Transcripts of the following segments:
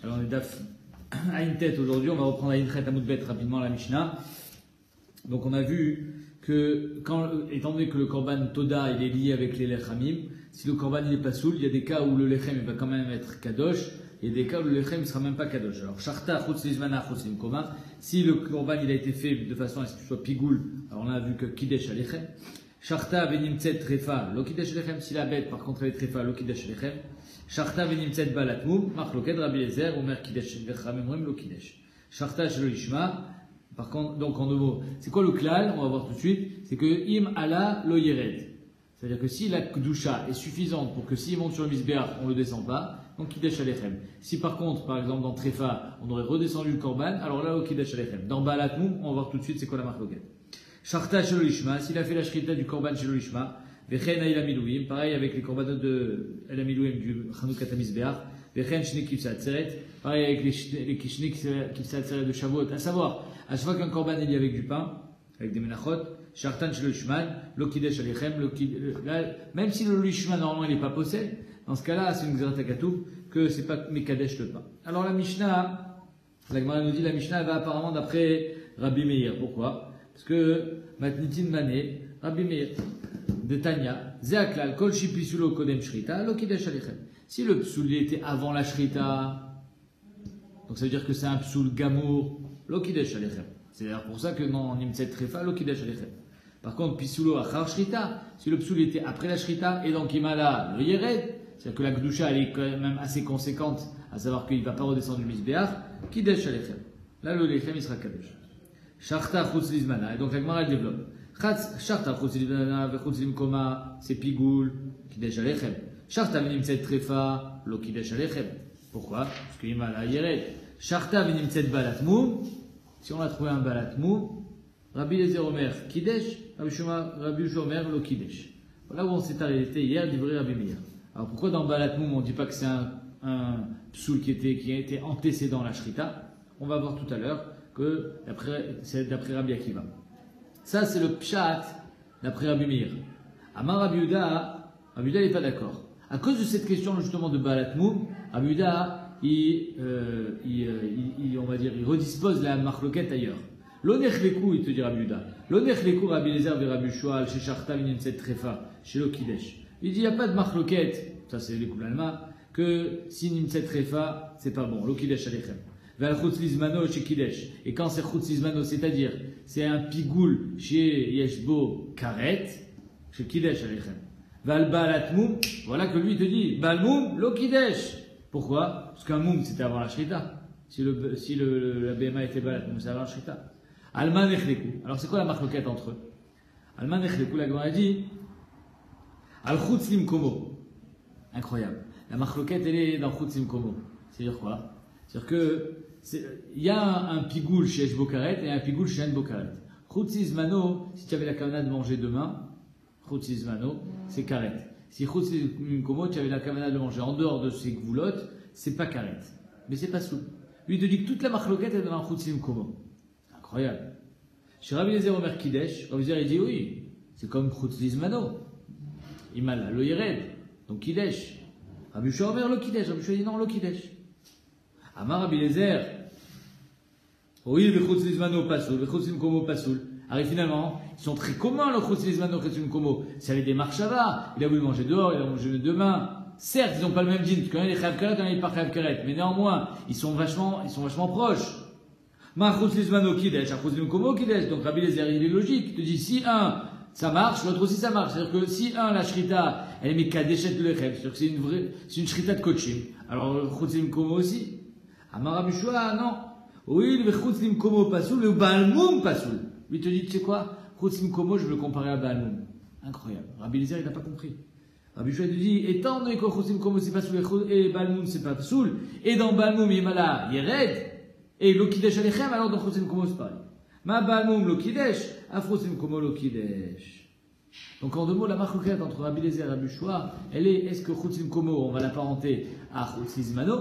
Alors on est daf à une tête aujourd'hui, on va reprendre à une tête à Moudbet rapidement la Mishnah. Donc on a vu que, étant donné que le korban Toda il est lié avec les lechamim, si le korban il n'est pas soul, il y a des cas où le lechem il va quand même être kadosh, et des cas où le lechem ne sera même pas kadosh. Alors sharta chutz lizmana chutz limkoma, si le korban il a été fait de façon à ce qu'il soit pigoul, alors on a vu que kidesh alechem. Sharta venimtzet trefa lo kidesh alechem, si la bête par contre elle est trefa lo kidesh alechem. Sharta venimtzet balatmum machloket Rabbi Eliezer omer kidesh lechamim lo kidesh. Sharta shelo lishma. Par contre, donc en deux mots, c'est quoi le klal? On va voir tout de suite. C'est que im ala lo yered. C'est-à-dire que si la kedusha est suffisante pour que s'il monte sur le misbeach, on le descend pas, donc kidesh alechem. Si par contre, par exemple dans trefa, on aurait redescendu le korban, alors là au kidesh alechem. Dans balatmum, on va voir tout de suite c'est quoi la machloket. Sharta shelo lishma, s'il a fait la shrita du korban shelo lishma, vechen ha'il amilouim, pareil avec les korbanot de el amilouim du chanoukat misbeach, vechen shne kivsa atzeret, pareil avec les shne kivsa atzeret de Shavuot, à savoir, à chaque fois qu'un korban est lié avec du pain, avec des menachot, shartan shelo lishman, lo kidesh alechem, même si le lishman normalement il n'est pas possède, dans ce cas-là c'est une xerat hakatuv que c'est pas mekadesh le pain. Alors la Mishnah, la Gemara nous dit la Mishnah va apparemment d'après Rabbi Meir. Pourquoi? Parce que matnitin mané, Rabbi Meir, de Tanya, zeaklal kol shipisulo kodem shrita, lo kidesh alechem. Si le psoul était avant la shrita, donc ça veut dire que c'est un psoul gamour, lo kidesh alechem. C'est d'ailleurs pour ça que dans Nimtzet Trefa, lo kidesh alechem. Par contre, pisulo achar shrita, si le psoul était après la shrita, et donc imala le yered, c'est-à-dire que la gdusha elle est quand même assez conséquente, à savoir qu'il ne va pas redescendre du misbeach, kidesh alechem. Là le lechem il sera kadesh. Sharta chutz lizmana, et donc la Gemara elle développe. Sharta chutz lizmana vechutz limkoma, c'est pigoul, kidesh alechem. Sharta v'nimtzet trefa, lo kidesh alechem. Pourquoi? Parce qu'il m'a la yered. Sharta v'nimtzet balatmum, si on a trouvé un balatmum, Rabbi Eliezer omer kidesh, Rabbi Yoshua omer lo kidesh. Voilà où on s'est arrêté hier, livré Rabbi Meir. Alors pourquoi dans balatmum on ne dit pas que c'est un psoul qui a été antécédent la shrita? On va voir tout à l'heure que c'est d'après Rabbi Akiva. Ça c'est le pshat d'après Rabbi Meir. Amar Rabbi Yehuda n'est pas d'accord. À cause de cette question justement de balatmum, Rabbi Yehuda on va dire, il redispose la marloquette ailleurs. L'onech lekou, il te dit Rabbi Yehuda. L'onech lekou Rabbi Eliezer ve Rabbi Yoshua chez Sharta v'nimtzet trefa chez lo kidesh. Il dit il n'y a pas de marloquette, ça c'est les Koulalma, que si nimtzet trefa c'est pas bon. Lo kidesh alechem. Val chutz lizmano chez kidesh. Et quand c'est chutz lizmano, c'est-à-dire c'est un pigoul chez yeshbo karet chez kidesh alechem. Val balatmum, voilà que lui il te dit balmum lo kidesh. Pourquoi? Parce qu'un moum c'était avant la shrita. Si la BMA était balatmum, c'est avant la shrita. Alman echleku. Alors c'est quoi la marloquette entre eux? Alman echleku, la Gemara dit al chutz limkomo. Incroyable. La marloquette elle est dans chutz limkomo. C'est-à-dire quoi? C'est-à-dire que il y a un pigoul chez Eshbo Karet et un pigoul chez Enbo Karet. Chutz lizmano, si tu avais la kavana de manger demain, chutz lizmano, c'est Karet. Si chutz limkomo, tu avais la kavana de manger en dehors de ces gvoulottes, c'est pas Karet. Mais c'est pas sous. Lui il te dit que toute la marloquette est dans chutz limkomo. Incroyable. Chez Rabbi Eliezer omer kidesh, Rabbi Eliezer il dit oui, c'est comme chutz lizmano. Imala lo yered, donc kidesh. Rabbi Yoshua omer lo kidesh, Rabbi Yoshua dit non lo kidesh. Amar Rabbi Eliezer, oui, le chutz lizmano pasoul, le chutz limkomo pasoul. Alors finalement, ils sont très communs le chutz lizmano, le chutz limkomo. C'est avec des marshava, il a voulu manger dehors, il a mangé demain. Certes, ils n'ont pas le même din, parce qu'il y en a des chayav karet, il y en a des pas chayav karet, mais néanmoins, ils sont vachement proches. Ma chutz lizmano kidesh, a chutz limkomo kidesh. Donc Rabbi Eliezer, il est logique. Il te dit, si un, ça marche, l'autre aussi ça marche. C'est-à-dire que si un, la shrita, elle est mekadeshet le lechem, c'est-à-dire que c'est une shrita de coaching. Alors le chutz limkomo aussi. Amar Rabbi Yoshua, non. Oui, le chutz limkomo pasoul, le balmoum pasoul. Lui te dit, tu sais quoi? Chutz limkomo, je veux le comparer à balmoum. Incroyable. Rabbi Eliezer, il n'a pas compris. Rabbi Yoshua te dit, étant donné que chutz limkomo c'est pasoul et balmoum c'est pas pasoul, et dans balmoum yemala yered, et lo kidesh alechem, alors dans chutz limkomo c'est pareil. Ma balmoum lo kidesh, afro limkomo lo kidesh. Donc en deux mots, la marloquette entre Rabbi Eliezer et Rabbi Yoshua, elle est, est-ce que chutz limkomo, on va l'apparenter à chutz lizmano,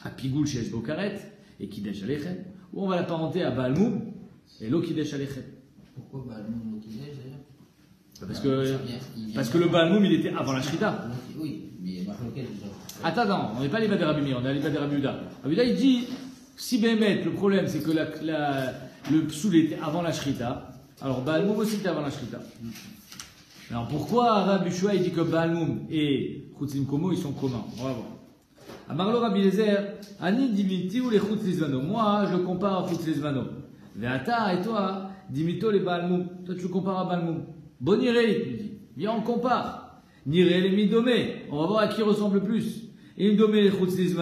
à pigoul chez Eshbo Karet et kidesh alechem, ou on va l'apparenter à balmoum et lo kidesh alechem. Pourquoi balmoum lo kidesh d'ailleurs? Parce que le balmoum il était avant la shrita. Oui, mais Attends, on n'est pas les de Rabbi Meir, on est à les de Rabbi Yehuda. Rabbi Yehuda, il dit, si Béhémet, le problème c'est que le psoul était avant la shrita, alors Baal Moum aussi était avant la shrita. Alors pourquoi Rabbi Shua il dit que Baal Moum et Chutzim Komo ils sont communs? On va voir. Amarlo Rabbi Eliezer, Ani dimiti ou les Chutzim. Moi je le compare à Chutzim. Veata et toi, dimito les Baal Moum. Toi tu le compares à Baal Moum. Bon iré, il dit. Viens on compare. Niré les Midomé. On va voir à qui ressemble le plus. Et Midomé les Chutzim.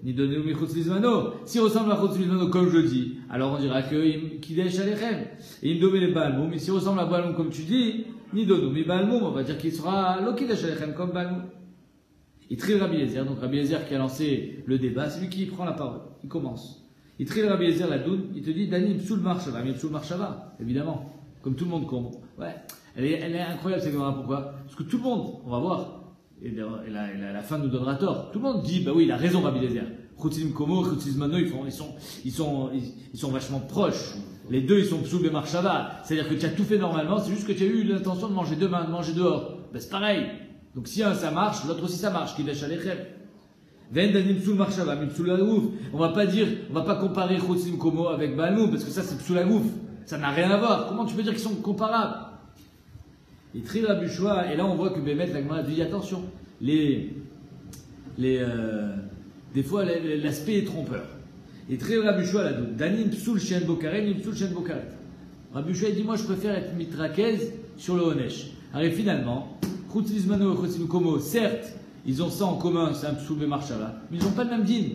Ni donner mes Chutzim. S'il ressemble à Chutzim comme je dis, alors on dira que Kidesh Alechem. Et il donne les Baal Moum. Mais s'il ressemble à Baal Moum comme tu dis, ni dono mais Baal Moum, on va dire qu'il sera lo Kidesh Alechem comme Baal Moum. Il trie Rabbi Eliezer, donc Rabbi Eliezer qui a lancé le débat, c'est lui qui prend la parole. Il commence. Il trie Rabbi Eliezer la doune, il te dit Dani Psoul Marshava, mais Psoul Marshava, évidemment, comme tout le monde comprend. Ouais, elle est incroyable cette Gemara, pourquoi? Parce que tout le monde, on va voir, et la fin nous donnera tort. Tout le monde dit, bah oui, il a raison Rabbi Eliezer. Chutzim Komo, Chutzim Mano, ils sont vachement proches. Les deux, ils sont Psoul et Marshava. C'est-à-dire que tu as tout fait normalement, c'est juste que tu as eu l'intention de manger demain, de manger dehors. Ben, c'est pareil. Donc si un ça marche, l'autre aussi ça marche, Kidesh Alechem. Vendanim Psoul Marshava, mais Psoul Agouf. On va pas comparer Chutzim Komo avec Baal Moum, parce que ça c'est Psoul Agouf. Ça n'a rien à voir. Comment tu peux dire qu'ils sont comparables? Il trie Rabbi Shua, et là on voit que Bémet, la Gemara dit attention, des fois l'aspect est trompeur. Il trie Rabbi Shua là, Danim Psoul Shen Bokaret, Nim Psoul Shen Bokaret. Rabbi Shua dit moi je préfère être mitrakez sur le Honesh. Alors finalement, Chutzim et Chutzim Komo, certes, ils ont ça en commun, c'est un Psoul Marshava, mais ils n'ont pas le même din.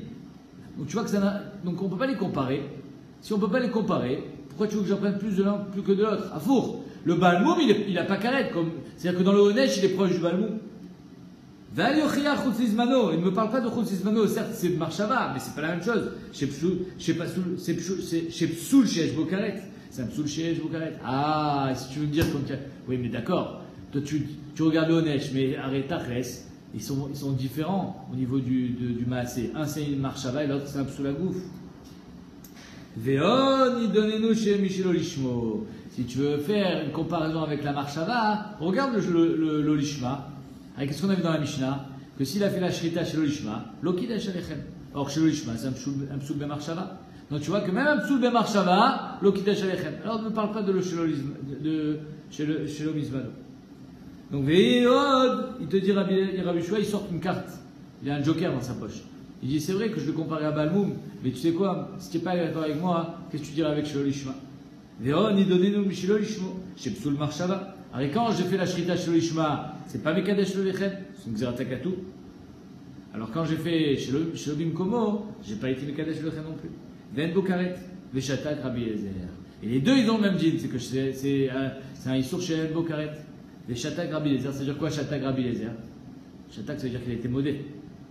Donc tu vois que ça n'a... Donc on ne peut pas les comparer. Si on ne peut pas les comparer, pourquoi tu veux que j'en prenne plus de l'un plus que de l'autre? À four. Le Baal Moum, il n'a pas karet. C'est-à-dire que dans le Honesh, il est proche du Baal Moum. Il ne me parle pas de Chutzim. Certes, c'est Marshava, mais c'est pas la même chose. Chez Psoul, chez Eshbokaret. C'est un Psoul chez Eshbokaret. Ah, si tu veux me dire comme ça. Oui, mais d'accord. Toi, tu regardes le Honesh, mais Aretaches, ils sont différents au niveau du Maasé. Un, c'est une Marshava et l'autre, c'est un Psoul Agouf. Veon, donnez-nous chez Michel Olishmo. Si tu veux faire une comparaison avec la Marshava, regarde l'Olishma. Avec ce qu'on a vu dans la Mishnah, que s'il a fait la Shrita chez l'Olishma, l'Okidesh Alechem. Or chez l'Olishma, c'est un Psoul Ben Marshava. Donc tu vois que même un Psoul Ben Marshava, l'Okidesh Alechem. Alors ne parle pas de chez l'Omizmano. Donc Veod, il te dit Rabbi Shua, il sort une carte. Il a un joker dans sa poche. Il dit c'est vrai que je le comparais à Baal Moum, mais tu sais quoi, si tu n'es pas d'accord avec moi, qu'est-ce que tu dirais avec chez l'Olishma? Veod, il donnez-nous chez l'Olishmo, chez Psoul Marshava. Alors quand j'ai fait la Shrita chez l'Olishma, c'est pas Mekadesh Lechem, c'est une Xeratakatou. Alors quand j'ai fait chez l'Obim Komo, j'ai pas été Mekadesh Lechem non plus. Ven Bokaret, Veshatak Rabbi Eliezer. Et les deux ils ont le même din, c'est que c'est un Issour chez Ven Bokaret. Veshatak Rabbi Eliezer, ça veut dire quoi Shatak Rabbi Eliezer? Shatak ça veut dire qu'il a été modé.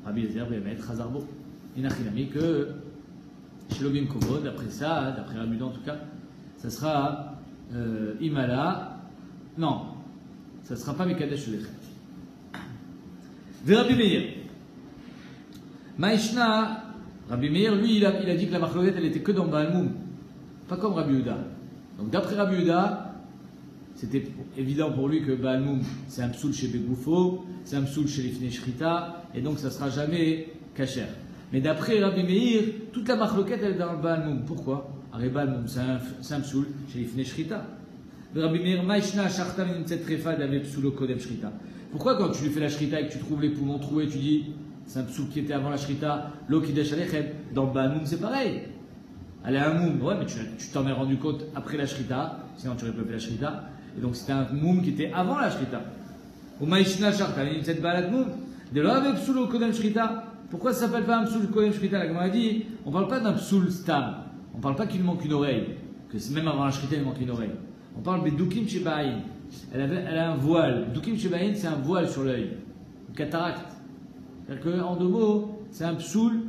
Rabbi Eliezer, Bémet, Chazarbo. Inachinami que chez l'Obim Komo, d'après ça, d'après Rabbi en tout cas, ça sera Imala. Non, ça ne sera pas Mekadesh Lechem. De Rabbi Meir. Maïshna, Rabbi Meir, lui, il a dit que la Machloket, elle était que dans Baal Moum. Pas comme Rabbi Yehuda. Donc d'après Rabbi Yehuda, c'était évident pour lui que Baal Moum, c'est un psoul chez Begoufo, c'est un psoul chez Lifnei Shrita, et donc ça ne sera jamais kasher. Mais d'après Rabbi Meir, toute la Machloket, elle est dans le Baal Moum. Pourquoi? Alors Baal Moum, c'est un psoul chez Lifnei Shrita. Rabbi Meir, Maïshna, Shartam, Nimtzet Refa, David Psulo Kodem Shrita. Pourquoi quand tu lui fais la Shrita et que tu trouves les poumons troués, tu dis c'est un psoul qui était avant la Shrita, l'Okidesh Alechem? Dans le Baal Moum, c'est pareil. Elle est un Moum, ouais, mais tu t'en es rendu compte après la Shrita, sinon tu aurais pas fait la Shrita. Et donc c'était un Moum qui était avant la Shrita. Ou Maïshna, Shartam, Nimtzet Balat Moum, de l'Ave Psulo Kodem Shrita. Pourquoi ça s'appelle pas un psoul Kodem Shrita? La Gemara dit, on ne parle pas d'un psoul stam. On ne parle pas qu'il lui manque une oreille, que même avant la Shrita, il lui manque une oreille. On parle de Dukim Shebaïn. Elle a un voile. Dukim Shebaïn, c'est un voile sur l'œil. Une cataracte. C'est-à-dire qu'en deux mots, c'est un psoul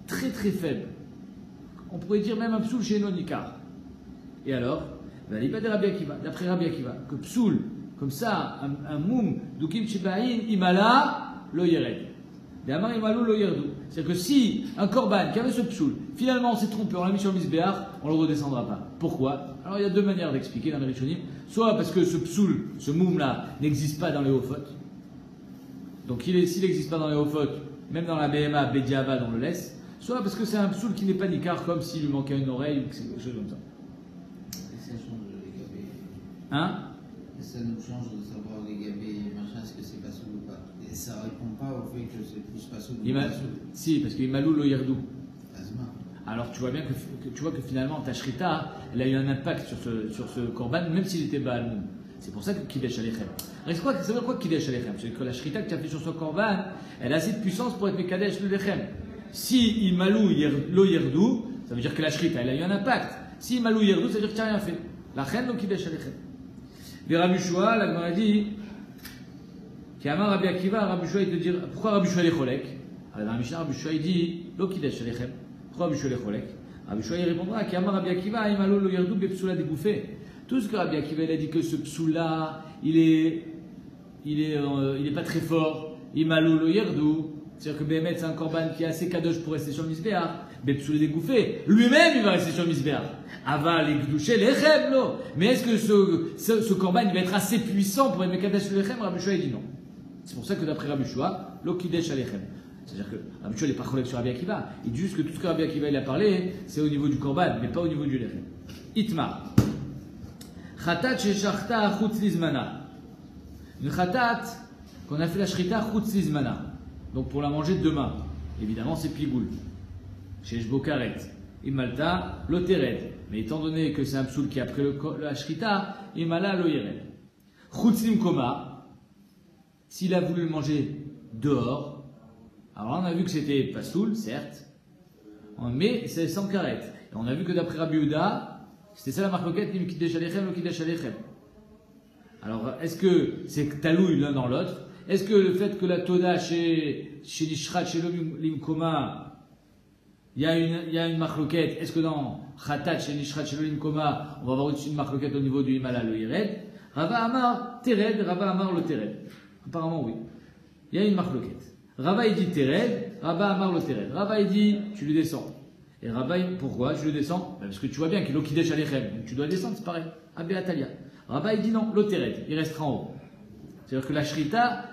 très très faible. On pourrait dire même un psoul chez Nonikar. Et alors, d'après Rabbi Akiva, que psoul, comme ça, un moum, Dukim Shebaïn, imala, lo yered. C'est-à-dire que si un korban qui avait ce psoul, finalement on s'est trompé, on l'a mis sur le misbéach, on ne le redescendra pas. Pourquoi? Alors il y a deux manières d'expliquer dans les Rishonim. Soit parce que ce psoul, ce moum là, n'existe pas dans les Hofot. Ouais. Donc s'il n'existe pas dans les Hofot, même dans la BMA, Bediavad, on le laisse. Soit parce que c'est un psoul qui n'est pas nicar, comme s'il lui manquait une oreille ou quelque chose comme ça. Et ça change les gabés. Hein? Et ça nous change de savoir les gabés, machin, est-ce que c'est pas soul ou pas. Et ça répond pas au fait que c'est plus pas soul ou pas soul. Si, parce qu'il malou lo yerdou. Asma. Alors tu vois bien que finalement ta shrita, elle a eu un impact sur ce korban, même s'il était Baal. C'est pour ça que Kidesh Alechem. Ça veut dire quoi Kidesh Alechem? C'est que la shrita que tu as fait sur ce korban, elle a assez de puissance pour être Mekadesh le Lechem. Si il malou lo yerdou, ça veut dire que la shrita, elle a eu un impact. Si il malou yerdou, ça veut dire que tu n'as rien fait. La reine, donc Kidesh Alechem. Les Rabbi Shua, la Gemara dit, qui a Rabbi Akiva, Rabbi Shua, il te dit, pourquoi Rabbi Shua est cholek? Alors dans la Mishnah, Rabbi Shua, il dit, lo Kidesh Alechem. Pourquoi Rabbi Shua est cholek? Rabbi Shua, il répondra, qui a Rabbi Akiva, il malou lo yerdou, bepsoula dégouffé. Tout ce que Rabbi Akiva, il a dit que ce psoula, il est pas très fort, il malou lo yerdou. C'est-à-dire que Béhémet, c'est un korban qui est assez kadosh pour rester sur le misbéach. Bepsoul est dégoûté. Lui-même, il va rester sur le misbéach. Aval et gdouché, l'echem, non. Mais est-ce que ce korban, il va être assez puissant pour être mekadesh l'echem? Rabbi Shua, il dit non. C'est pour ça que d'après Rabbi Shua, lo kidesh l'echem. C'est-à-dire que Rabbi Shua, il n'est pas collègue sur Rabbi Akiva. Il dit juste que tout ce que Rabbi Akiva, il a parlé, c'est au niveau du korban, mais pas au niveau du lechem. Itmar. Chatat sheshachta chutz lizmana. Une chatat qu'on a fait la shrita chutz lizmana. Donc pour la manger demain, évidemment c'est pigoul. Chez Shbokaret, Imalta, l'otered. Mais étant donné que c'est un psoul qui a pris la shrita, Imala loyered. Chutzim koma, s'il a voulu le manger dehors, alors là on a vu que c'était pas soul, certes, mais c'est sans karet. Et on a vu que d'après Rabbi Yehuda, c'était ça la marcoquette, Lim Kidesh Alechem, Lo Kidesh Alechem. Alors est-ce que c'est talouille l'un dans l'autre? Est-ce que le fait que la Toda chez l'Ishrat, chez l'Imkoma, il y a une marloquette? Est-ce que dans Khatat, chez l'Ishrat, chez l'Imkoma, on va avoir une marloquette au niveau du Himala, le Yered? Rava Amar Tered, Rava Amar le Tered. Apparemment, oui. Il y a une marloquette. Rava il dit Tered, Rava Amar le Tered. Rava il dit tu le descends. Et Rava, pourquoi tu le descends? Parce que tu vois bien qu'il est au Kidesh Alechem. Donc tu dois le descendre, c'est pareil. Abé Atalia. Rava il dit non, le Tered. Il restera en haut. C'est-à-dire que la shrita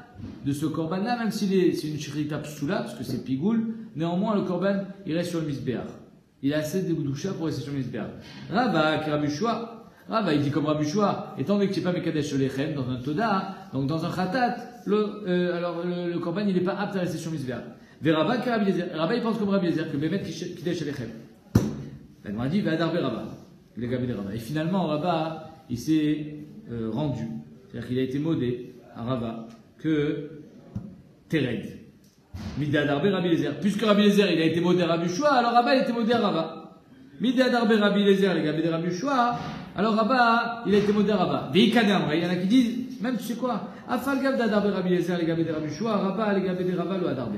de ce korban-là, même s'il c'est une shrita psoula, parce que c'est pigoul, néanmoins le korban, il reste sur le misbéach. Il a assez de goudoucha pour rester sur le misbéach. Rabba, qui Rabbi Shua, Rabba, il dit comme Rabbi Shua, étant donné que tu n'es pas mekadesh lechem dans un toda, donc dans un khatat, le korban, il n'est pas apte à rester sur le misbéach. Rabba, qui Rabbi Yezer, Rabba, il pense comme Rabbi Yezer, que Bémet kidesh lechem. Il m'a dit, va adarber Rabba, les gabés de Rabba. Et finalement, Rabba, il s'est rendu, c'est-à-dire qu'il a été modé à Rabba, que Tered. Midadarbe Rabbi Lezer. Puisque Rabbi Lezer il a été modé à Rabbi Shua, alors Rabba il a été modé à Rabba. Midadarbe Rabbi Lezer, les gabés de Rabbi Shua, alors Rabba il a été modé à Rabba. Veikadam, il y en a qui disent, même tu sais quoi, Afal Gab d'Adarbe Rabbi Lezer, les gabés de Rabbi Shua, Rabba les gabés de Rabba le Adarbe.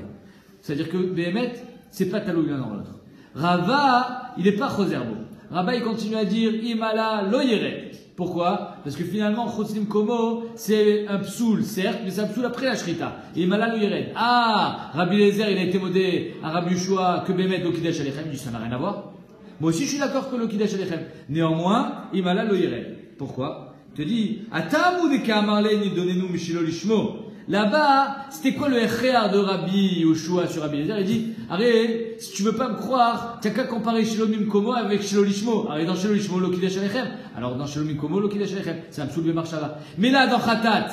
C'est-à-dire que Béhémet, c'est pas talou l'un dans l'autre. Rabba, il n'est pas Choserbo. Rabba il continue à dire Imala lo yeret. Pourquoi? Parce que finalement, Chotzim Komo, c'est un psoul, certes, mais c'est un psoul après la shrita. Et Imala lo yered. Ah, Rabbi Lezer, il a été modé à Rabbi Shua que Bémet lo Kidesh Alechem. Il dit ça n'a rien à voir. Moi aussi, je suis d'accord que lo Kidesh Alechem. Néanmoins, Imala lo yered. Pourquoi? Il te dit, Atamu de Kamarlen, donnez-nous Mishilo Lishmo. Là-bas, c'était quoi le Echéar de Rabbi Yoshua sur Rabbi Lezer? Il dit, arrête, si tu veux pas me croire, t'as qu'à comparer Shilo Mimkomo avec Shilo Lishmo. Arrête, dans Shilo Lishmo, lo Kidesh Alechem. Alors, dans Shilo Mimkomo, lo Kidesh Alechem. C'est un psoul de marchala. Mais là, dans Khatat,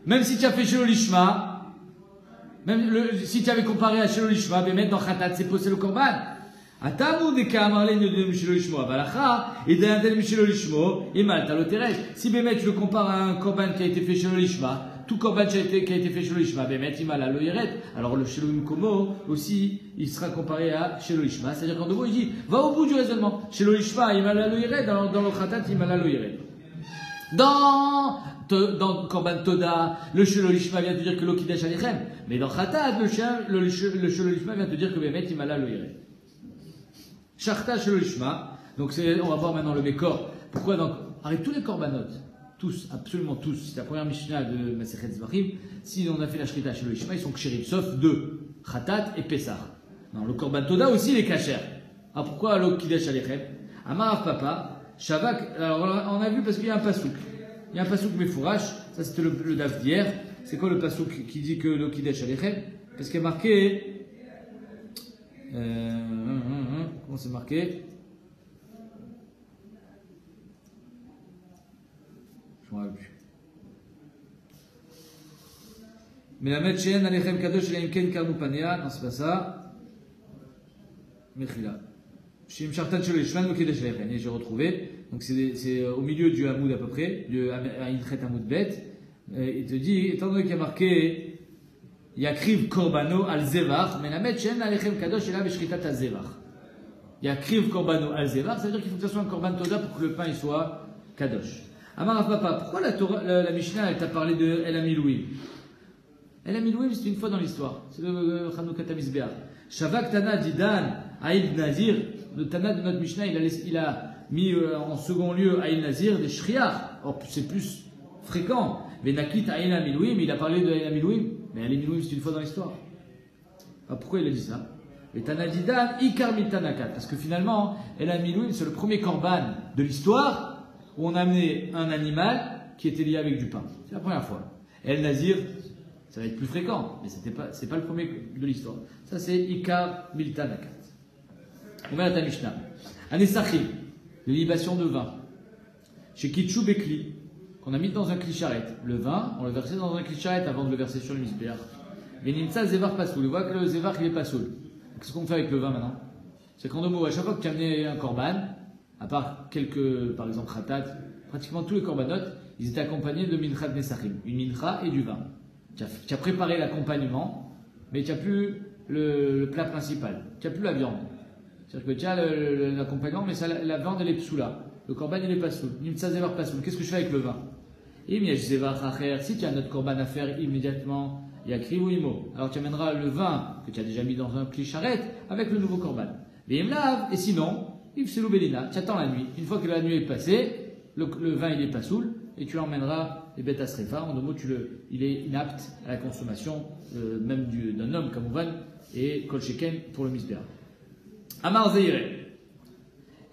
même si tu as fait Shilo Lishma, si tu avais comparé à Shilo Lishma, mais mettre dans Khatat, c'est posé le korban. Atamu de Kamarlen, de Mishilo Lishmo, Abalacha, et d'un Mishilo Lishmo, et mal, t'as le terrain. Si Bémet, tu le compares à un korban qui a été fait Shilo Lishma, tout korban qui a été fait chez l'Ishma, Bémet, Imala, lo Yeret. Alors le Shelo Imkomo aussi, il sera comparé à Shelo Ishma. C'est-à-dire qu'en deux mots, il dit, va au bout du raisonnement. Shelo Ishma, Imala, lo Yeret. Dans le Khatat, Imala, lo Yeret. Dans Korban Toda, le Shelo Ishma vient te dire que lo Kidesh Alechem. Mais dans Khatat, le Shelo Ishma vient te dire que Bémet, Imala, lo Yeret. Shachta, Shelo Ishma. Donc on va voir maintenant le Bekor. Pourquoi donc, avec tous les Korbanot, tous, absolument tous, c'est la première Mishnah de Masechet Zvachim, si on a fait la Shrita chez le Ishma, ils sont kshérim, sauf deux, Khatat et Pessah. Non, le Korban Toda aussi, il est kasher. Ah, pourquoi le Kidesh Alechem? Amarav Papa, Shavak, alors on a vu parce qu'il y a un pasouk. Il y a un pasouk Mefourash, ça c'était le daf d'hier, C'est quoi le pasuk qui dit que le Kiddush Alechem? Qu'est-ce qui est marqué? Comment c'est marqué? Je ne me rappelle plus. Mais la mettre chez Alechem Kadosh Ken Karmupania, non, c'est pas ça. Mechila. Chez Mshartan Shelo Yishman Kiddush Alechem. Et j'ai retrouvé. Donc c'est au milieu du Hamoud à peu près, du Inchet Hamoud Bet. Il te dit, étant donné qu'il y a marqué Yakriv Korbano al Zevach, mais la mettre chez Alechem Kadosh et là Beshritat al Zevach. Yakriv Korbano al Zevach, ça veut dire qu'il faut que ce soit un Korban Toda pour que le pain il soit Kadosh. Amar Rav Papa, pourquoi la Mishnah elle t'a parlé de El Amilouim? El Amilouim c'est une fois dans l'histoire, c'est le Chanukah Tamizbeach. Shavak Tana Didan Aïd Nazir, le Tana de notre Mishnah il a mis en second lieu Aïd Nazir des Shriach, or c'est plus fréquent. Venakit Aïd Amilouim, il a parlé de Aïd Amilouim, mais El Amilouim c'est une fois dans l'histoire. Alors pourquoi il a dit ça? Et Tana Didan Ikar Mitanakat, parce que finalement El Amilouim c'est le premier korban de l'histoire où on a amené un animal qui était lié avec du pain. C'est la première fois. Et El Nazir, ça va être plus fréquent, mais c'est pas le premier de l'histoire. Ça c'est Ikar Miltanakat. On va à ta Mishnah. Anesachim, les libations de vin. Chez Kitchou Bekli, qu'on a mis dans un cli-charrette. Le vin, on le versait dans un cli-charrette avant de le verser sur le misbéach. Venimtsa Zevar Pasoul. On voit que le Zevar il est Pasoul. Qu'est-ce qu'on fait avec le vin maintenant? C'est qu'en deux mots, à chaque fois que tu as amené un korban, à part quelques, par exemple, khatat, pratiquement tous les korbanot, ils étaient accompagnés de minchat nesachim, une mincha et du vin. Tu as préparé l'accompagnement, mais tu n'as plus le plat principal, tu n'as plus la viande. C'est-à-dire que tu as l'accompagnement, mais la viande elle est psoula. Le korban il est pasoul. Nimtsa zevar pasoul. Qu'est-ce que je fais avec le vin? Si tu as notre korban à faire immédiatement, il y a kriv ou imo. Alors tu amèneras le vin que tu as déjà mis dans un pli charrette avec le nouveau korban. Et sinon, tu attends la nuit. Une fois que la nuit est passée, le vin il est pas saoul et tu l'emmèneras les bêtes à srefa. En deux mots, il est inapte à la consommation, même d'un homme comme Ouvan et kol sheken pour le misbéa. Amar Zeire.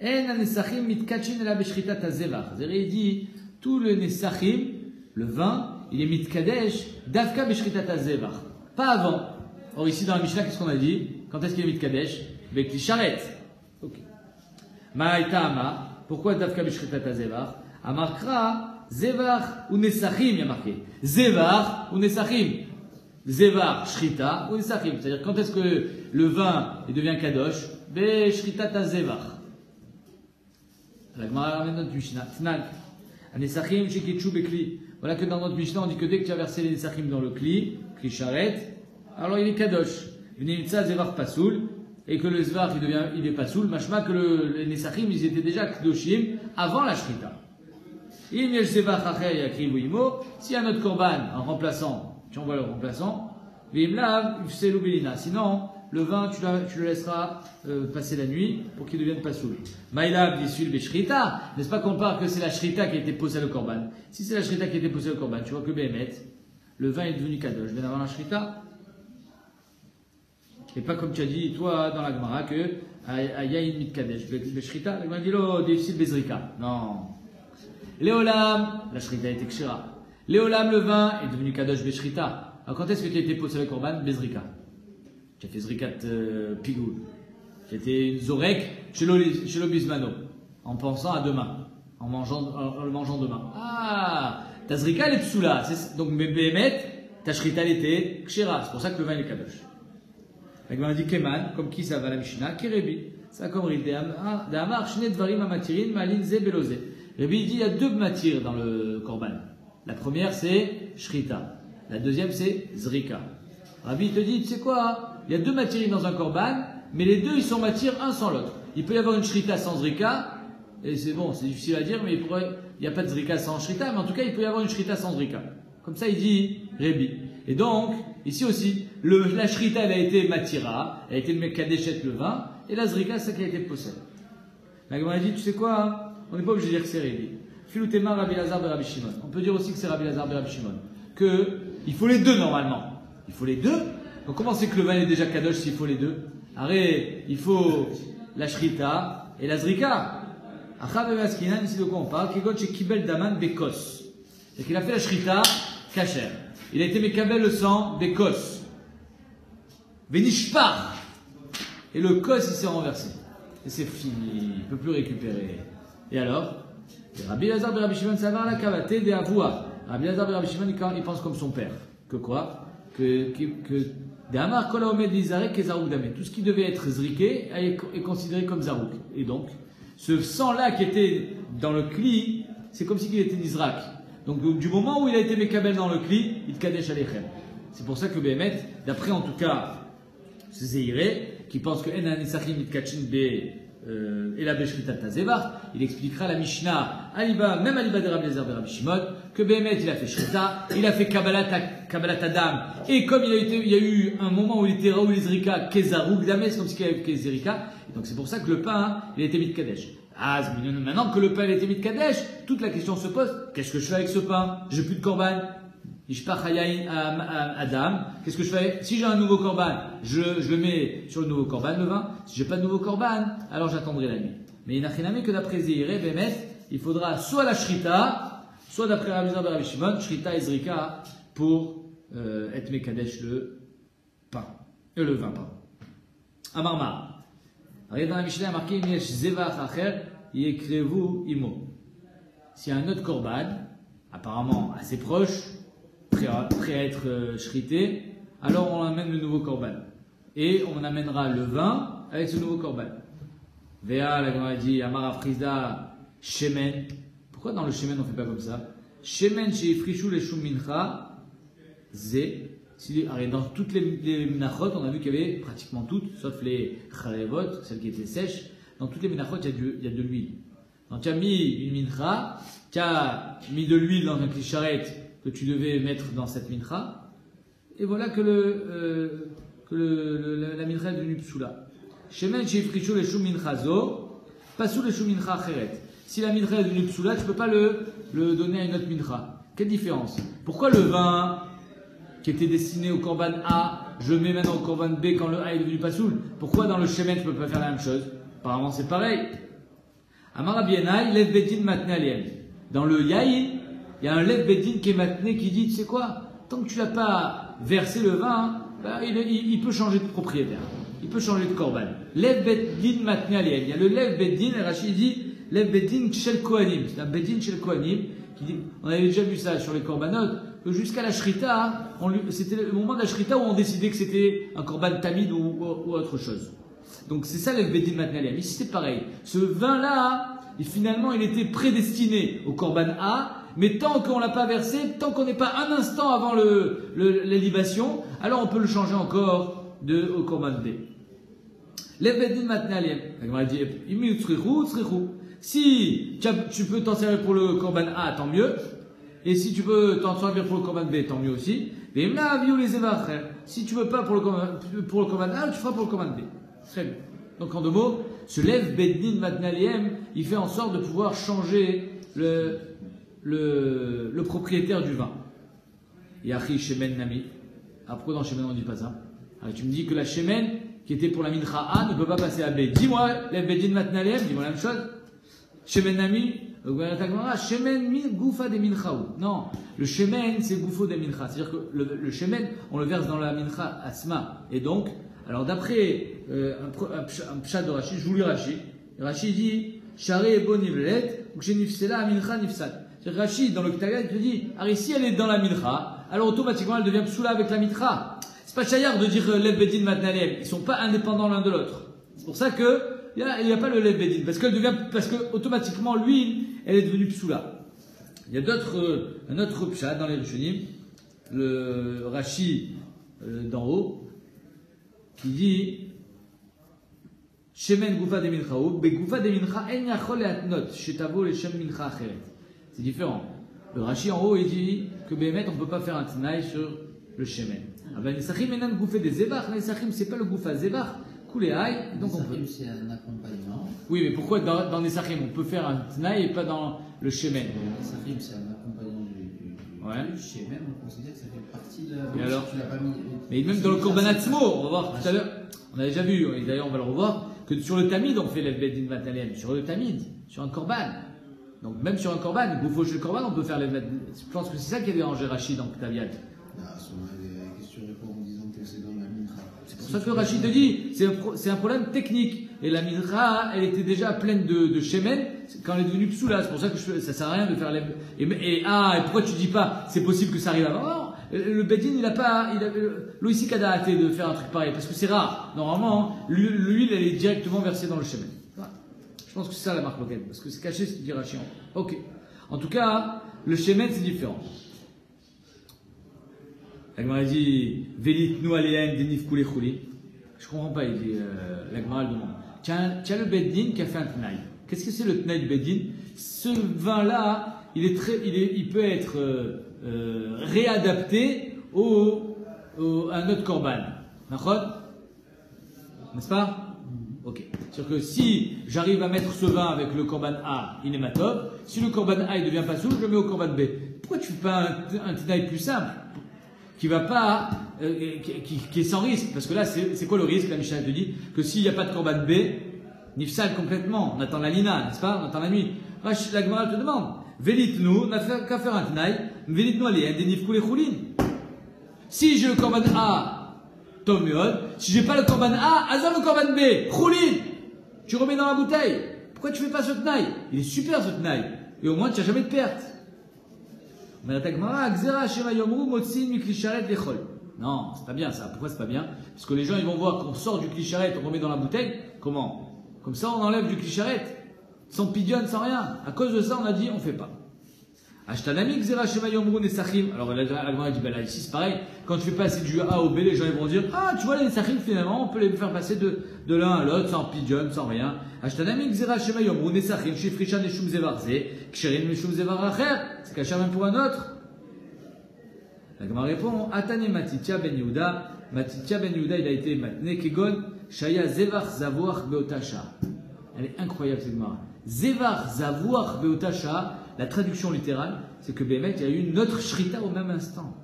En anesachim mitkachin la beshritat azevach. Zeire dit tout le nesachim, le vin, il est mitkadesh davka beshritat azevach. Pas avant. Or ici dans la Mishnah, qu'est-ce qu'on a dit? Quand est-ce qu'il est mitkadesh? Avec les charrettes. Ok. Ma'aitama, pourquoi Davka Bishritat Zevach? Amarkra, Zevach ou Nesachim, il y a marqué. Zevach ou Nesachim. Zevach, Shrita ou Nesachim. C'est-à-dire, quand est-ce que le vin il devient Kadosh? Be Shritat Zevach. La Gemara ramène notre Mishnah. Fnak. Nesachim, Shekitchu Bekli. Voilà que dans notre Mishnah, on dit que dès que tu as versé les Nesachim dans le Kli charrette, alors il est Kadosh. V'nimtsa Zevach Pasoul. Et que le Zvar il est pas soul, machma que les Nesachim ils étaient déjà Kdoshim avant la Shrita. S'il y a notre korban en remplaçant, tu envoies le remplaçant, sinon le vin tu le laisseras passer la nuit pour qu'il devienne pas soul. Maïlab dissul beshrita, n'est-ce pas qu'on parle que c'est la Shrita qui a été posée le korban? Si c'est la Shrita qui a été posée le korban, tu vois que Béhémet, le vin est devenu kadosh, je viens d'avoir la Shrita. Et pas comme tu as dit, toi, dans la Gemara, que Ayayin mitkadesh, Beshrita, la Gemara dit, oh, difficile Bezrika. Non. Léolam, la Shrita était Kshira. Léolam, le vin, est devenu Kadosh Beshrita. Alors quand est-ce que tu as été posé le Korban? Bezrika. Tu as fait Zrikat Pigoul. Tu as été une Zorek chez l'Obismano, en pensant à demain, en le mangeant demain. Ah, ta Zrika, elle est Psoula. Donc, Béhémet, ta Shrita, elle était Kshira. C'est pour ça que le vin, il est Kadosh. La Gemara dit Keman, comme qui ça va la Mishnah, Kerebi. Ça comme Rib D'Amar, Shne Dvarim Amatirin, Malin Ze Belose. Rebi dit il y a deux matières dans le Korban. La première c'est Shrita. La deuxième c'est Zrika. Rabbi te dit, tu sais quoi? Il y a deux matières dans un Korban, mais les deux ils sont matières un sans l'autre. Il peut y avoir une Shrita sans Zrika, et c'est bon, c'est difficile à dire, mais il n'y a pas de Zrika sans Shrita, mais en tout cas il peut y avoir une Shrita sans Zrika. Comme ça il dit Rebi. Et donc, ici aussi, la Shrita, elle a été Matira, elle a été le Mekadeshet, le vin, et la Zrika, c'est ça qui a été possède. La Gemara dit, tu sais quoi, hein, on n'est pas obligé de dire que c'est Révi. Filoutema, Rabbi Lazar, Rabbi Shimon. On peut dire aussi que c'est Rabbi Lazar, Rabbi Shimon. Il faut les deux normalement. Il faut les deux. Donc comment c'est que le vin est déjà Kadosh s'il faut les deux? Arrête, il faut la Shrita et la Zrika. Achab et Maskinan, ici de quoi on parle? Kegon chez Kibel Daman Bekos. C'est qu'il a fait la Shrita, Kacher. Il a été Mekabel le sang des Kos. Venishpar. Et le Kos, il s'est renversé. Et c'est fini. Il ne peut plus récupérer. Et alors, Rabbi Lazar ben Rabbi Shimon Savar la Kavate de Avoua. Rabbi Lazar ben Rabbi Shimon, il pense comme son père. Que quoi? Que Damar Kol Haomed Lizarek Kezarouk Damé. Tout ce qui devait être zriké est considéré comme Zarouk. Et donc, ce sang-là qui était dans le Kli, c'est comme s'il était Nizrak. Donc, du moment où il a été Mekabel dans le Kli, il Kadesh Alechem. C'est pour ça que Béhémet, d'après en tout cas, ce Zéhiré, qui pense que Enan Nisachim Mitkachin Be. Et la Beshrita Tazévar, il expliquera la Mishnah, même Aliba de Rabbi Lazar de Rabbi Shimon, que Béhémet il a fait Shrita, il a fait Kabbalat Adam, et comme il y a eu un moment où il était Raoul Izrika, Kezarouk Damé, c'est comme si il avait Kezerika, donc c'est pour ça que le pain, il a été mis de Kadesh. Ah, maintenant que le pain a été mis de Kadesh, toute la question se pose, qu'est-ce que je fais avec ce pain? J'ai plus de korban. Ishpach Hayayin Adam. Qu'est-ce que je fais? Si j'ai un nouveau korban, je le mets sur le nouveau korban, le vin. Si j'ai pas de nouveau korban, alors j'attendrai la nuit. Mais il n'a rien à que d'après Zéhiré, Béhémet, il faudra soit la Shrita, soit d'après Rabbi Lazar ben Rabbi Shimon, Shrita Ezrika, pour être Mekadesh le vin, pardon. Amarma. Regardez dans la Mishnah, il y a marqué Yesh Zevach Acher, Yekrevu Imo. S'il y a un autre korban, apparemment assez proche, prêt à être shrité, alors on amène le nouveau korban. Et on amènera le vin avec ce nouveau korban. Véa, la Gemara dit, Amar Afrizda, Shemen. Pourquoi dans le Shemen on ne fait pas comme ça? Shemen chez Ifrishu les Shum Mincha, Zé. Dans toutes les minachot, on a vu qu'il y avait pratiquement toutes, sauf les Chalevot, celles qui étaient sèches. Dans toutes les minachot, il y a de l'huile. Donc tu as mis une mincha, tu as mis de l'huile dans un clicharet que tu devais mettre dans cette mincha, et voilà que la mincha est devenue psoula. Shemen shefrichu le shum mincha zo, pasou le shum mincha acheret. Si la mincha est devenue psoula, tu ne peux pas le donner à une autre mincha. Quelle différence? Pourquoi le vin qui était destiné au korban A, je le mets maintenant au korban B quand le A est devenu pasoul? Pourquoi dans le shemen tu ne peux pas faire la même chose? Apparemment c'est pareil. Amar Rabbi Yenaï, lev bedin matne aliem. Dans le yaïn, il y a un lev bedin qui est matné qui dit, tu sais quoi, tant que tu n'as pas versé le vin, bah, il peut changer de propriétaire. Il peut changer de korban. Lev bedin matne aliem. Il y a le lev bedin, et Rachid dit, lev bedin shel kohanim. C'est un bedin shel kohanim qui dit, on avait déjà vu ça sur les korbanot, que jusqu'à la shrita, c'était le moment de la shrita où on décidait que c'était un korban tamid ou autre chose. Donc c'est ça le bedin matne aliem. Ici c'est pareil. Ce vin-là, finalement, il était prédestiné au korban A, mais tant qu'on l'a pas versé, tant qu'on n'est pas un instant avant la libation, alors on peut le changer encore au korban B. Le bedin matne aliem. La dit, si tu peux t'en servir pour le korban A, tant mieux. Et si tu peux t'en servir pour le korban B, tant mieux aussi. Si tu veux pas pour le korban A, tu feras pour le korban B. Très bien. Donc en deux mots, ce lev bedin matnaliem, il fait en sorte de pouvoir changer le propriétaire du vin. Yachi shemen nami. Ah, pourquoi dans shemen on ne dit pas ça? Alors, tu me dis que la shemen qui était pour la mincha A ne peut pas passer à B. Dis-moi, lev bedin matnaliem, dis-moi la même chose. Shemen nami, shemen goufa de minchaou. Non, le shemen c'est goufo de mincha. C'est-à-dire que le shemen, on le verse dans la mincha asma. Et donc, alors d'après un pshat de Rashi, je vous lis Rashi. Rashi dit Share bon nivlet ou nifsela mincha nifsal. C'est-à-dire Rashi dans le Ketagad il te dit si elle est dans la mincha, alors automatiquement elle devient psoula avec la mincha. C'est pas chayar de dire lev bedin matnalem. Ils sont pas indépendants l'un de l'autre. C'est pour ça que il n'y a pas le lev bedin parce que automatiquement l'huile elle est devenue psoula. Il y a un autre pshat dans les Rishonim, le Rashi d'en haut. Qui dit Shemen goufa de minchaou, be goufa de mincha en yachol leatnot, shetavo le shem mincha acheret. C'est différent. Le Rashi en haut il dit que Béhémet on ne peut pas faire un tnaï sur le shemen. Ah ben Nesachim enan gouffé des zébach, Nesachim c'est pas le goufa zébach, coulé aïe, donc on peut. C'est un accompagnement. Oui, mais pourquoi dans Nesachim on peut faire un tnaï et pas dans le shemen? Nesachim c'est un accompagnement du shemen, on considère que ça fait partie de la. Et alors tu l'as pas mis. Mais même dans le korban atzmo, on va voir tout à l'heure, on a déjà vu, et d'ailleurs on va le revoir, que sur le tamid on fait lev bedin matnalem, sur le tamid, sur un korban. Donc même sur un korban, goufo chez le korban, on peut faire lev bedin. Je pense que c'est ça qui a dérangé Rachid dans Ktaviat. Qu'est-ce que tu réponds en disant que c'est dans la mincha? C'est pour ça que Rachid te dit, c'est un problème technique. Et la mincha, elle était déjà pleine de shemen quand elle est devenue psoula. C'est pour ça que ça sert à rien de faire et pourquoi tu dis pas, c'est possible que ça arrive avant? Non, le Bedin, il a l'Oïsik a hâté de faire un truc pareil, parce que c'est rare. Normalement, l'huile, elle est directement versée dans le shemen. Voilà. Je pense que c'est ça la marque locale, parce que c'est caché ce qu'il dit Rachid. Ok. En tout cas, le shemen, c'est différent. La Gemara dit Velit nous aléen denif koulé chouli. Je comprends pas, il dit la Gemara le demande. Tiens le Beddin qui a fait un tnaï. Qu'est-ce que c'est le tnaï du Beddin? Ce vin-là, il peut être réadapté à un autre korban. N'est-ce pas? Ok. C'est-à-dire que si j'arrive à mettre ce vin avec le korban A, il est ma top. Si le korban A il devient pas sourd, je le mets au korban B. Pourquoi tu fais pas un tnaï plus simple? Qui va pas, qui est sans risque, parce que là, c'est quoi le risque? La Mishnah te dit que s'il n'y a pas de korban B, nifsal complètement, on attend la lina, n'est-ce pas? On attend la nuit. La Gemara te demande, Vélit-nous, on n'a qu'à faire un tnaï, Vélit-nous allez, des nifkou les choulin. Si j'ai le korban A, Tom Yod, si j'ai pas le korban A, azar le korban B, choulin, tu remets dans la bouteille. Pourquoi tu fais pas ce tnaï? Il est super ce tnaï, et au moins tu n'as jamais de perte. Non, c'est pas bien ça. Pourquoi c'est pas bien? Parce que les gens ils vont voir qu'on sort du clicharet, on remet dans la bouteille. Comment? Comme ça on enlève du clicharet, sans pigeon, sans rien. À cause de ça on a dit on fait pas. Ashtanami Xera Shema Yomru Nesachim. Alors la Gemara dit là ici c'est pareil. Quand tu fais passer du A au B, les gens ils vont dire tu vois les Nesachim finalement on peut les faire passer de l'un à l'autre sans pigeon, sans rien. Ashtanami Xera Shema Yomru Nesachim Shifrisha Neshum Zevarze Ksherin Neshum Zevar Acher. C'est caché même pour un autre. La Gemara répond Atane Matitia Ben Yehuda. Matitia Ben Yehuda il a été matné Kegon Shaya Zevar Zavuach Beotasha. Elle est incroyable cette Gemara. Zevar Zavuach Beotasha. La traduction littérale, c'est que Bémet, il y a eu une autre shrita au même instant.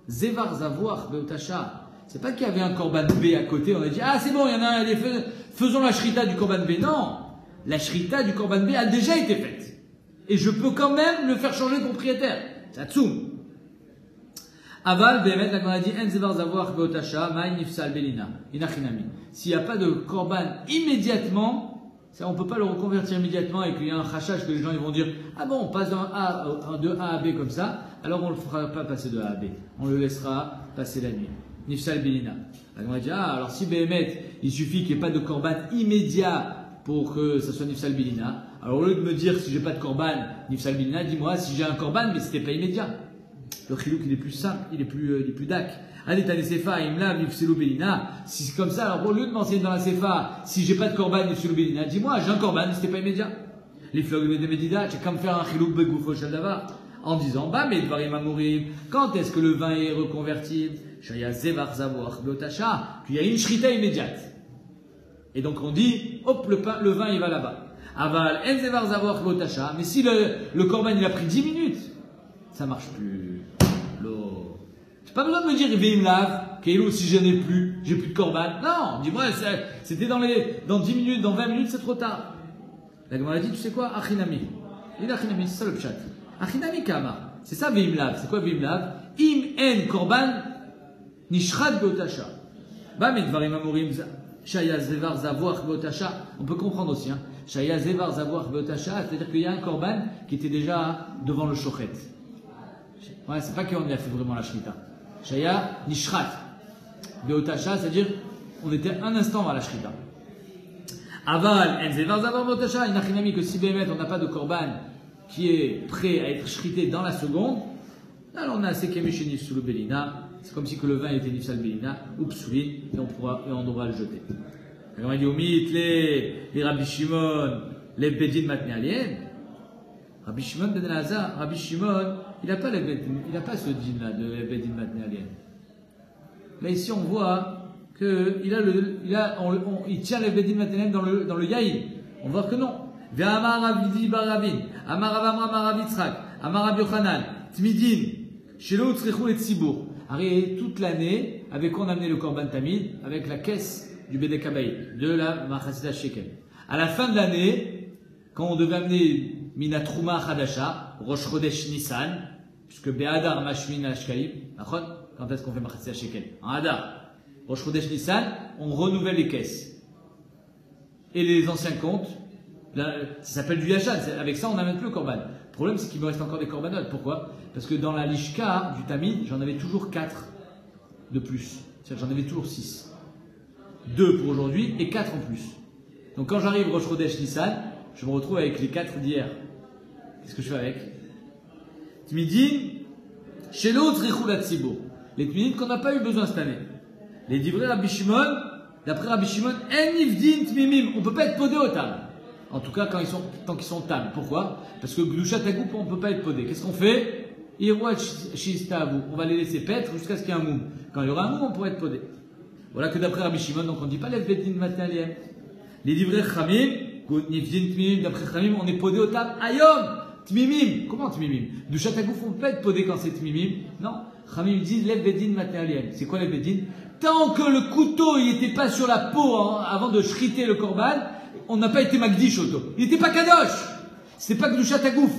Zevar Zavuach Beotasha. C'est pas qu'il y avait un korban B à côté, on a dit c'est bon, il y en a un, faisons la shrita du korban B. Non, la shrita du korban B a déjà été faite. Et je peux quand même le faire changer de propriétaire. Ça tsoum. Aval, Bémet, la Gemara dit En Zevar Zavuach Beotasha, Maï Nifsal Belina. Inachinami. S'il n'y a pas de korban immédiatement, on ne peut pas le reconvertir immédiatement et qu'il y a un rachage que les gens ils vont dire on passe de A à B comme ça, alors on ne le fera pas passer de A à B. On le laissera passer la nuit. Nifsal Belina. La Gemara dit alors si Bémet, il suffit qu'il n'y ait pas de korban immédiat pour que ça soit Nifsal Belina. Alors au lieu de me dire si j'ai pas de korban Nifsal Belina, dis-moi si j'ai un korban mais c'était pas immédiat. Le chilouk il est plus simple, il est plus dac. Allez, t'as les sefa, imla, nifselou belina. Si c'est comme ça, alors au lieu de m'enseigner dans la sefa, si j'ai pas de korban, nifselou belina, dis-moi, j'ai un korban, c'était pas immédiat. Les flogs de Medida, j'ai comme faire un chilouk begoufo shaldava. En disant, mais dvarim amourim, quand est-ce que le vin est reconverti? Shaya zevar zavoir beotasha, qu'il y a une shrita immédiate. Et donc on dit, hop, le vin il va là-bas. Aval, en zevar zavoir beotasha, mais si le korban il a pris 10 minutes, ça marche plus. J'ai pas besoin de me dire Veimlav, Keilo, si j'en ai plus, j'ai plus de korban. Non, dis-moi, c'était dans 10 minutes, dans 20 minutes, c'est trop tard. La Gemara dit, tu sais quoi, Achinami. Il dit Achinami, c'est ça le pshat. Achinami Kama. C'est ça Veimlav. C'est quoi Veimlav? Im en korban nishrat beotasha. Midvarim amurim shaya zevar zavuach beotasha. On peut comprendre aussi, Shaya zevar zavuach beotasha, c'est-à-dire qu'il y a un korban qui était déjà devant le shochet. Ouais, c'est pas qu'on y a fait vraiment la shrita. Shaya nishrat. Beotasha, c'est-à-dire, on était un instant à la shrita. Aval, enzevar zavar beotasha, inachinami, que si Bémet, on n'a pas de korban qui est prêt à être shrité dans la seconde, alors on a sekemi chez nifsulu belina, c'est comme si que le vin était nifsal belina, ou psulin, et on devra le jeter. On a dit au mythe, les Rabbi Shimon, les Bedin matnéaliennes. Rabbi Shimon ben Elazar, Rabbi Shimon, il n'a pas ce din-là de Bedin matnéaliennes. Là ici on voit qu'il il tient les Bedin matnéaliennes dans le yaïn. On voit que non. Ve'amar Rabbi Barabin, Amar Rav Amram Rav Yitzchak, Amar Rabbi Yochanan, Tmidin, Shelo Tzrechou et Tzibour. Arrêtez toute l'année avec quoi on amenait le Korban Tamid, avec la caisse du Bédekabaï, de la Machasida Shekel. À la fin de l'année, quand on devait amener Minatrouma Hadasha, Rosh Chodesh Nissan, puisque Be'adar Mashmin Ashkalim, quand est-ce qu'on fait Machatzé Shekel? En Hadar. Rosh Chodesh Nissan, on renouvelle les caisses. Et les anciens comptes, là, ça s'appelle du Yachan, avec ça on n'amène plus le Korban. Le problème c'est qu'il me reste encore des Korbanot. Pourquoi? Parce que dans la Lishka du Tamid, j'en avais toujours 4 de plus. C'est-à-dire j'en avais toujours 6. 2 pour aujourd'hui et 4 en plus. Donc quand j'arrive Rosh Chodesh Nissan, je me retrouve avec les 4 d'hier. Qu'est-ce que je fais avec? Tmidin, chez l'autre Tzibur. Les Tmidin qu'on n'a pas eu besoin cette année. Les divrei Rabbi Shimon, d'après Rabbi Shimon, en nifdin tmimim. On ne peut pas être podé au tam. En tout cas, tant qu'ils sont tam. Pourquoi? Parce que Gdushat Agoup, on ne peut pas être podé. Qu'est-ce qu'on fait? On va les laisser paître jusqu'à ce qu'il y ait un moum. Quand il y aura un moum, on pourra être podé. Voilà que d'après Rabbi Shimon, donc on ne dit pas les bedin mataliem. Les divrei Chamim, nifdin tmimim, d'après Chamim, on est podé au tam. Ayom! Tmimim. Comment tmimim? Gdushat Agoup, on ne peut pas être podé quand c'est tmimim. Non. Chamim dit les bedin mataliem. C'est quoi les bedin? Tant que le couteau il n'était pas sur la peau avant de shriter le korban, on n'a pas été magdish auto. Il n'était pas kadosh. C'était pas Gdushat Agouf.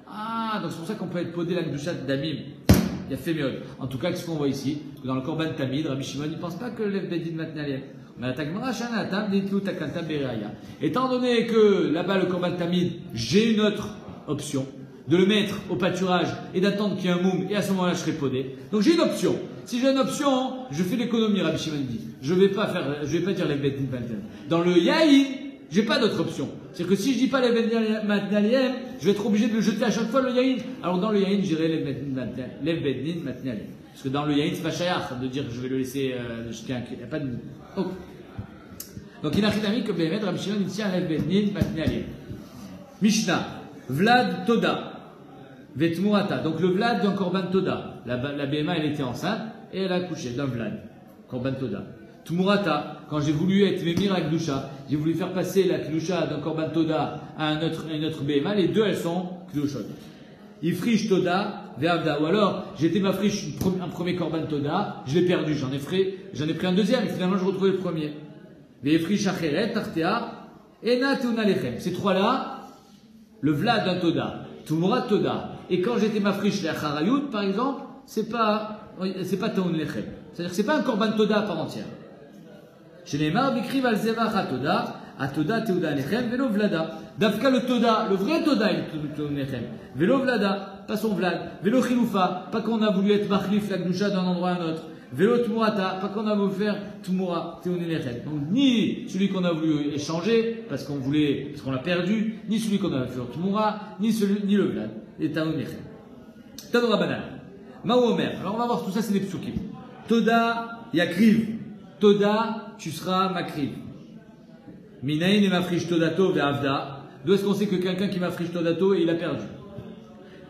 Ah, donc c'est pour ça qu'on peut être podé la Gdushat d'Amim. Il y a fait mieux. En tout cas, qu'est-ce qu'on voit ici? Parce que dans le korban Tamid, Rabbi Shimon, il ne pense pas que le bedin matnalien. Mais la tagmara shana tam ditlu takanta beraya. Étant donné que là-bas le korban Tamid, j'ai une autre option de le mettre au pâturage et d'attendre qu'il y ait un moum et à ce moment-là je serai podé. Donc j'ai une option. Si j'ai une option, je fais l'économie, Rabbi Shimon dit. Je vais pas dire les bedin matnalien. Dans le yaïn, j'ai pas d'autre option. C'est-à-dire que si je dis pas les bedin matnalien, je vais être obligé de le jeter à chaque fois le yaïn. Alors dans le yaïn, j'irai les bedin matnalien. Parce que dans le yaïn, c'est pas shayach de dire que je vais le laisser jeter un cri. Il n'y a pas de moum. Oh. Donc il a chitami que Béhémet, Rabbi Shimon dit tiens les bedin matnalien. Mishnah, Vlad Toda. Vetmurata. Donc le Vlad d'un Korban Toda. La BMA, elle était enceinte et elle a accouché d'un Vlad. Korban Toda. Tmurata. Quand j'ai voulu être Mémir à Kdusha, j'ai voulu faire passer la Kdusha d'un Korban Toda à une autre BMA. Les deux, elles sont Kdushot. Ifrish Toda, Ve'avda. Ou alors, j'étais ma friche, un premier Korban Toda, je l'ai perdu. J'en ai pris un deuxième et finalement je retrouvais le premier. Ve'ifrish Acheret, Tartea, Ena Teuna Lechem. Ces trois-là, le Vlad d'un Toda. Tumurat Toda. Et quand j'étais ma friche, les Acharayut, par exemple, c'est pas Taoun Lechem. C'est-à-dire que c'est pas un Korban Toda à part entière. Chez les Mar, Bikriv al Zevach à Toda, Teuda Lechem, Velo Vlada. Dafka le Toda, le vrai Toda, il est Taoun Lechem. Velo Vlada, pas son Vlad. Velo Chiloufa, pas qu'on a voulu être Machlif, la Gdusha d'un endroit à un autre. Velo Tmurata, pas qu'on a voulu faire Tmura, Taoun Lechem. Donc, ni celui qu'on a voulu échanger, parce qu'on l'a perdu, ni celui qu'on a fait Tmura, ni le Vlad. Et Taoun Lechem. Tadora Banal. Mao Omer. Alors on va voir tout ça, c'est des psukim. Toda Yakriv. Toda, tu seras Makriv. Minaïn et Mafrish Todato Ve'avda. D'où est-ce qu'on sait que quelqu'un qui Mafrish Todato et il a perdu?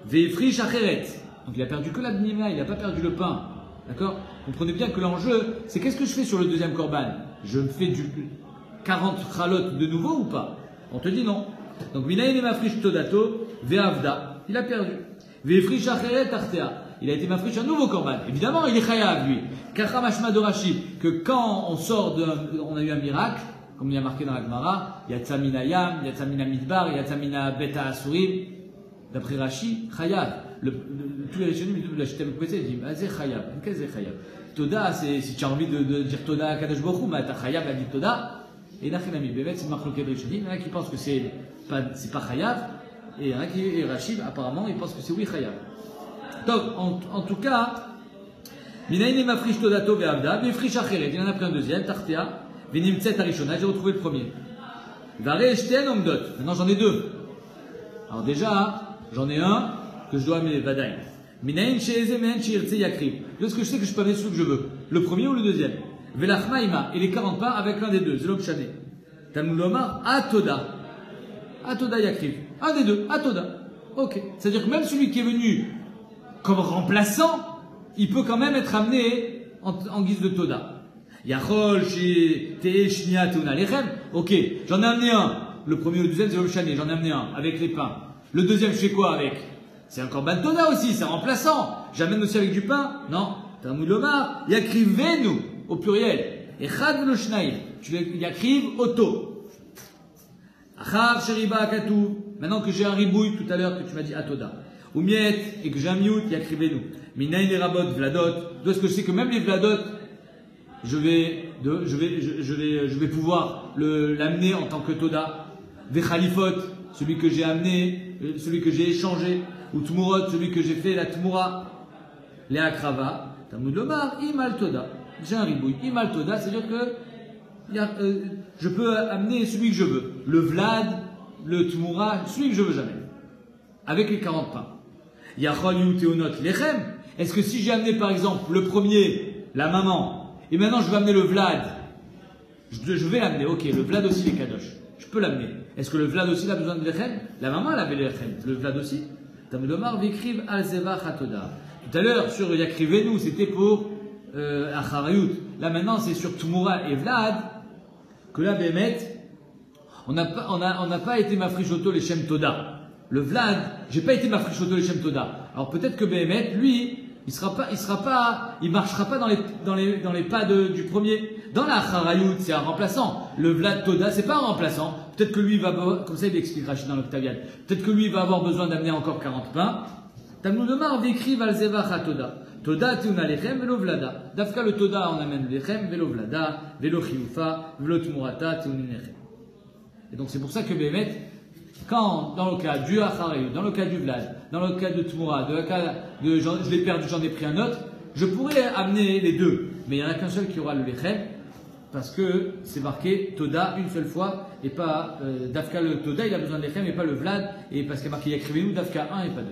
Ve'frish Acheret. Donc il a perdu que la bnima, il n'a pas perdu le pain. D'accord? Comprenez bien que l'enjeu, c'est qu'est-ce que je fais sur le deuxième korban? Je me fais du 40 chalot de nouveau ou pas? On te dit non. Donc Minaïn et Mafrish Todato Ve'avda. Il a perdu. Ve'frish Acheret Artea. Il a été mafrish un nouveau korban. Évidemment, il est chayav, lui. Kachamashma de Rashi, que quand on sort on a eu un miracle, comme il y a marqué dans la Gemara, Yatzamina Yam, Yatzamina Midbar, Yatzamina Beta Asurim. D'après Rashi, chayav. Tous les Rishonim, la Shitem Kwese, ils disent, ah, c'est chayav. Qu'est-ce que c'est chayav? Toda, si tu as envie de dire Toda à Kadosh Baruch Hu, mais t'as chayav à dire Toda. Et Nachinami Bevet, c'est Marloket Rishonim. Il y en a qui pensent que c'est pas chayav. Et il y en a qui, Rashi, apparemment, ils pensent que c'est oui chayav. Donc, en tout cas, Minaïne Mafrish Todato Ve'avda, Mefrish Acheret, il en a pris un deuxième, Tartea, Venimtset Arishona, j'ai retrouvé le premier. Vare Eshten Omdot, maintenant j'en ai deux. Alors déjà, j'en ai un que je dois amener Vadaï. Minaïne Sheezemen Shirtse Yakriv. Est-ce que je sais que je peux amener celui que je veux? Le premier ou le deuxième? Velachmaïma, et les 40 pas avec l'un des deux, Zelom Shane. Talmud Lomar, Atoda. Atoda Yakriv. Un des deux, Atoda. Ok. C'est-à-dire que même celui qui est venu comme remplaçant, il peut quand même être amené en guise de Toda. Yachol, Shnia, Teuna, Lechem. Ok, j'en ai amené un. Le premier ou le deuxième, c'est le chané. J'en ai amené un avec les pains. Le deuxième, je fais quoi avec? C'est un korban Toda aussi, c'est remplaçant. J'amène aussi avec du pain? Non. Talmud Lomar, Yakrivenu, au pluriel. Et Chad le Shnaïm. Tu Yakriv, Oto. Achar, Sheriba, Akatou. Maintenant que j'ai un ribouille tout à l'heure que tu m'as dit Atoda. ou miet, et que j'ai un miout, yakrivenu. Minaï les rabot, vladot. D'où est-ce que je sais que même les vladot, je vais pouvoir l'amener en tant que toda. Des khalifot, celui que j'ai amené, celui que j'ai échangé, ou tmurot, celui que j'ai fait la tmura. Les akrava, Talmud lomar, imal toda. J'ai un ribouille. Imal toda, c'est-à-dire que je peux amener celui que je veux. Le vlad, le tmura, celui que je veux jamais. Avec les 40 pains. Yachol yuteonot lechem. Est-ce que si j'ai amené par exemple le premier, la maman, et maintenant je vais amener le vlad, je vais l'amener, ok, le vlad aussi les kadosh. Je peux l'amener. Est-ce que le vlad aussi a besoin de lechem? La maman elle avait le lechem. Le vlad aussi. Talmud lomar, vikriv al zeva chatoda. Tout à l'heure, sur Yakrivenu, c'était pour Acharayut. Là, maintenant, c'est sur Tmura et Vlad que là, Bémet, on n'a pas été mafrichoto les Shem Toda. Le Vlad, j'ai pas été mafrichoto les Shem Toda. Alors peut-être que Bémet, lui, il marchera pas dans les pas du premier. Dans la Acharayut, c'est un remplaçant. Le Vlad Toda, c'est pas un remplaçant. Peut-être que lui, il va, comme ça, il explique Rachid dans l'Octavian. Peut-être que lui, il va avoir besoin d'amener encore 40 pains. Talmud lomar décrive al zevach toda. Toda tiuna lechem velo vlada. Dafka le toda on amène lechem velo vlada velo chiufa velo tmurata tiunin lechem. Et donc c'est pour ça que Bémet, quand dans le cas du acharayut, dans le cas du vlad, dans le cas de tmura, dans le cas de je l'ai perdu, j'en ai pris un autre, je pourrais amener les deux, mais il n'y en a qu'un seul qui aura le lechem parce que c'est marqué toda une seule fois et pas dafka le toda il a besoin de lechem et pas le vlad et parce qu'il y a marqué yakrivenu dafka 1 et pas 2.